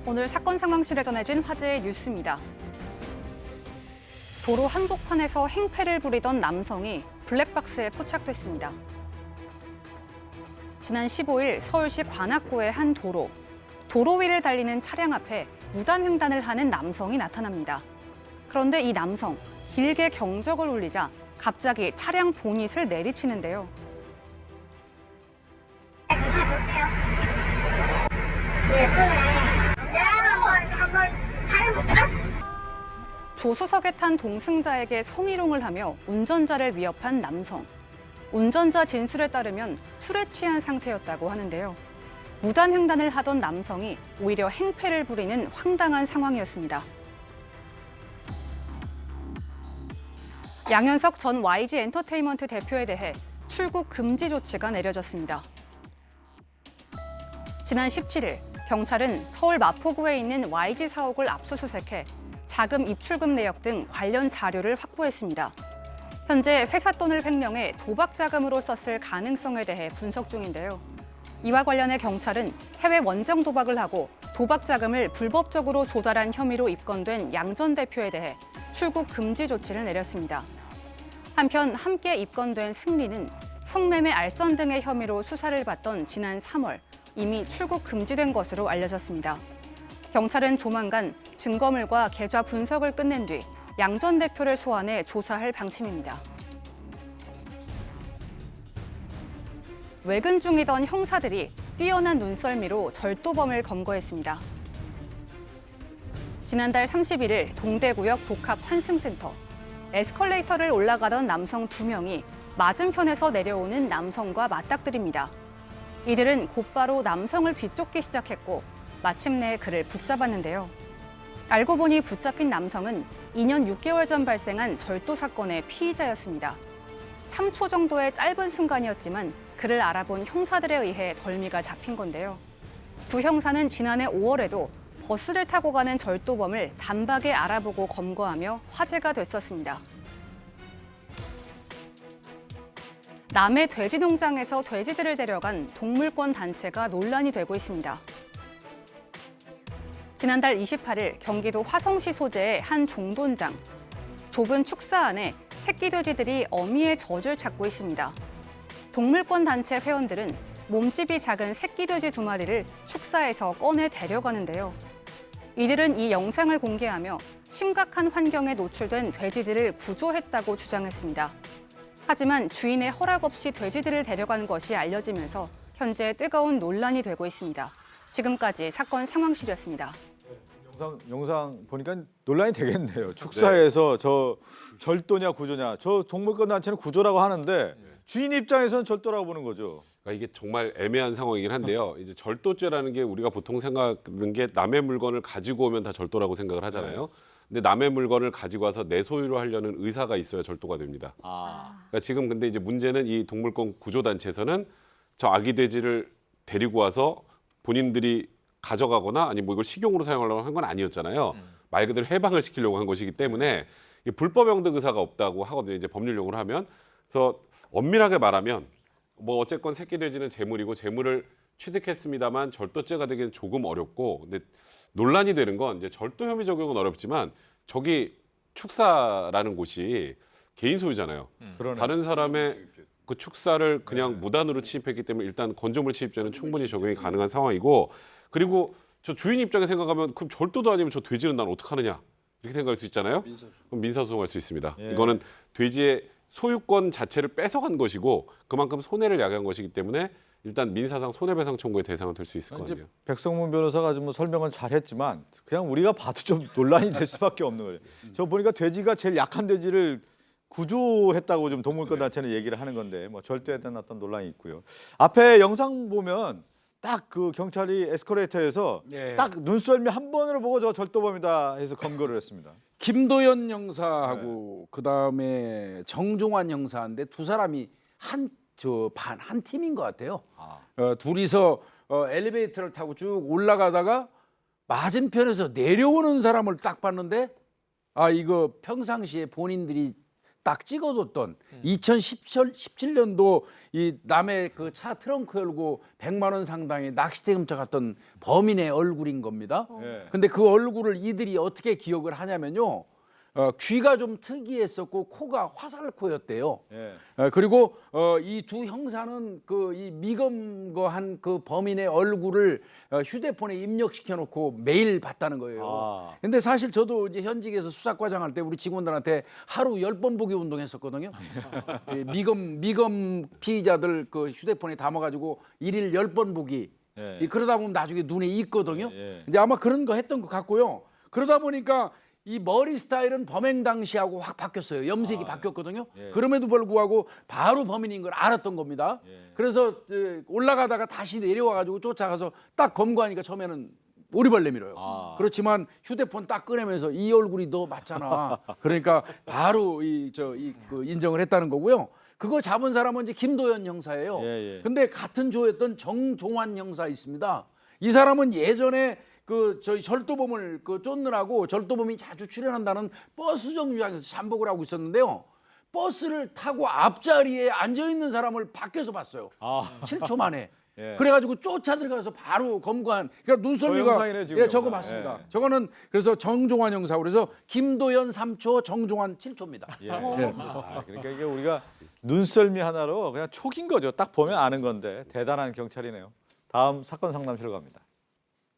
오늘 사건 상황실에 전해진 화제의 뉴스입니다. 도로 한복판에서 행패를 부리던 남성이 블랙박스에 포착됐습니다. 지난 15일 서울시 관악구의 한 도로 위를 달리는 차량 앞에 무단횡단을 하는 남성이 나타납니다. 그런데 이 남성, 길게 경적을 울리자 갑자기 차량 보닛을 내리치는데요. 조수석에 탄 동승자에게 성희롱을 하며 운전자를 위협한 남성. 운전자 진술에 따르면 술에 취한 상태였다고 하는데요. 무단횡단을 하던 남성이 오히려 행패를 부리는 황당한 상황이었습니다. 양현석 전 YG 엔터테인먼트 대표에 대해 출국 금지 조치가 내려졌습니다. 지난 17일 경찰은 서울 마포구에 있는 YG 사옥을 압수수색해 자금 입출금 내역 등 관련 자료를 확보했습니다. 현재 회사 돈을 횡령해 도박 자금으로 썼을 가능성에 대해 분석 중인데요. 이와 관련해 경찰은 해외 원정 도박을 하고 도박 자금을 불법적으로 조달한 혐의로 입건된 양 전 대표에 대해 출국 금지 조치를 내렸습니다. 한편 함께 입건된 승리는 성매매 알선 등의 혐의로 수사를 받던 지난 3월 이미 출국 금지된 것으로 알려졌습니다. 경찰은 조만간 증거물과 계좌 분석을 끝낸 뒤 양 전 대표를 소환해 조사할 방침입니다. 외근 중이던 형사들이 뛰어난 눈썰미로 절도범을 검거했습니다. 지난달 31일 동대구역 복합 환승센터. 에스컬레이터를 올라가던 남성 2명이 맞은편에서 내려오는 남성과 맞닥뜨립니다. 이들은 곧바로 남성을 뒤쫓기 시작했고 마침내 그를 붙잡았는데요. 알고 보니 붙잡힌 남성은 2년 6개월 전 발생한 절도 사건의 피의자였습니다. 3초 정도의 짧은 순간이었지만 그를 알아본 형사들에 의해 덜미가 잡힌 건데요. 두 형사는 지난해 5월에도 버스를 타고 가는 절도범을 단박에 알아보고 검거하며 화제가 됐었습니다. 남해 돼지 농장에서 돼지들을 데려간 동물권 단체가 논란이 되고 있습니다. 지난달 28일 경기도 화성시 소재의 한 종돈장. 좁은 축사 안에 새끼 돼지들이 어미의 젖을 찾고 있습니다. 동물권 단체 회원들은 몸집이 작은 새끼 돼지 2마리를 축사에서 꺼내 데려가는데요. 이들은 이 영상을 공개하며 심각한 환경에 노출된 돼지들을 구조했다고 주장했습니다. 하지만 주인의 허락 없이 돼지들을 데려간 것이 알려지면서 현재 뜨거운 논란이 되고 있습니다. 지금까지 사건 상황실이었습니다. 영상 보니까 논란이 되겠네요. 축사에서 저 절도냐 구조냐. 저 동물권 단체는 구조라고 하는데 주인 입장에서는 절도라고 보는 거죠. 그러니까 이게 정말 애매한 상황이긴 한데요. 이제 절도죄라는 게 우리가 보통 생각하는 게 남의 물건을 가지고 오면 다 절도라고 생각을 하잖아요. 근데 남의 물건을 가지고 와서 내 소유로 하려는 의사가 있어야 절도가 됩니다. 그러니까 지금 근데 이제 문제는 이 동물권 구조단체에서는 저 아기 돼지를 데리고 와서 본인들이 가져가거나 아니 뭐 이걸 식용으로 사용하려고 한 건 아니었잖아요. 말 그대로 해방을 시키려고 한 것이기 때문에 불법 영득 의사가 없다고 하거든요. 이제 법률 용어로 하면. 그래서 엄밀하게 말하면 뭐 어쨌건 새끼 돼지는 재물이고 재물을 취득했습니다만 절도죄가 되기는 조금 어렵고 근데 논란이 되는 건 이제 절도 혐의 적용은 어렵지만 저기 축사라는 곳이 개인 소유잖아요. 다른 사람의 그 축사를 그냥 무단으로 침입했기 때문에 일단 건조물 침입죄는 충분히 적용이 가능한 상황이고 그리고 저 주인 입장에 생각하면 그럼 절도도 아니면 저 돼지는 난 어떡하느냐 이렇게 생각할 수 있잖아요. 그럼 민사소송할 수 있습니다. 이거는 돼지의 소유권 자체를 뺏어간 것이고 그만큼 손해를 야기한 것이기 때문에 일단 민사상 손해배상 청구의 대상은 될 수 있을 것 같아요. 백성문 변호사가 좀 설명은 잘했지만 그냥 우리가 봐도 좀 논란이 될 수밖에 없는 거예요. 저 보니까 돼지가 제일 약한 돼지를 구조했다고 좀 동물권 단체는 얘기를 하는 건데 뭐 절도에 대한 어떤 논란이 있고요. 앞에 영상 보면 딱 그 경찰이 에스컬레이터에서 딱 눈썰미 한 번으로 보고 저 절도범이다 해서 검거를 했습니다. 김도연 형사하고 그다음에 정종환 형사인데 두 사람이 한 팀인 것 같아요. 둘이서 엘리베이터를 타고 쭉 올라가다가 맞은편에서 내려오는 사람을 딱 봤는데 이거 평상시에 본인들이 딱 찍어뒀던 2017년도 이 남의 그 차 트렁크 열고 100만 원 상당의 낚싯대 훔쳐갔던 범인의 얼굴인 겁니다. 예. 근데 그 얼굴을 이들이 어떻게 기억을 하냐면요. 귀가 좀 특이했었고 코가 화살코였대요. 예. 그리고 이 두 형사는 그 이 미검거한 그 범인의 얼굴을 휴대폰에 입력시켜 놓고 매일 봤다는 거예요. 아. 근데 사실 저도 이제 현직에서 수사과장 할 때 우리 직원들한테 하루 10번 보기 운동했었거든요. 이 미검 피의자들 그 휴대폰에 담아 가지고 일일 10번 보기. 예. 그러다 보면 나중에 눈에 익거든요. 예. 이제 아마 그런 거 했던 것 같고요. 그러다 보니까 이 머리 스타일은 범행 당시하고 확 바뀌었어요. 염색이 바뀌었거든요. 예. 그럼에도 불구하고 바로 범인인 걸 알았던 겁니다. 예. 그래서 올라가다가 다시 내려와가지고 쫓아가서 딱 검거하니까 처음에는 오리발 내밀어요. 아. 그렇지만 휴대폰 딱 꺼내면서 이 얼굴이 너 맞잖아. 그러니까 바로 그 인정을 했다는 거고요. 그거 잡은 사람은 이제 김도연 형사예요. 예, 예. 근데 같은 조였던 정종환 형사 있습니다. 이 사람은 예전에 그 저희 절도범을 그 쫓느라고 절도범이 자주 출연한다는 버스 정류장에서 잠복을 하고 있었는데요. 버스를 타고 앞자리에 앉아 있는 사람을 밖에서 봤어요. 아. 7초 만에. 예. 그래가지고 쫓아 들어가서 바로 검거한. 그러니까 눈썰미가 영상이네, 지금 예, 저거 영상. 맞습니다. 예. 저거는 그래서 정종환 형사 그래서 김도연 3초, 정종환 7초입니다. 예. 아, 그러니까 이게 우리가 눈썰미 하나로 그냥 촉인 거죠. 딱 보면 아는 건데 대단한 경찰이네요. 다음 사건 상담실로 갑니다.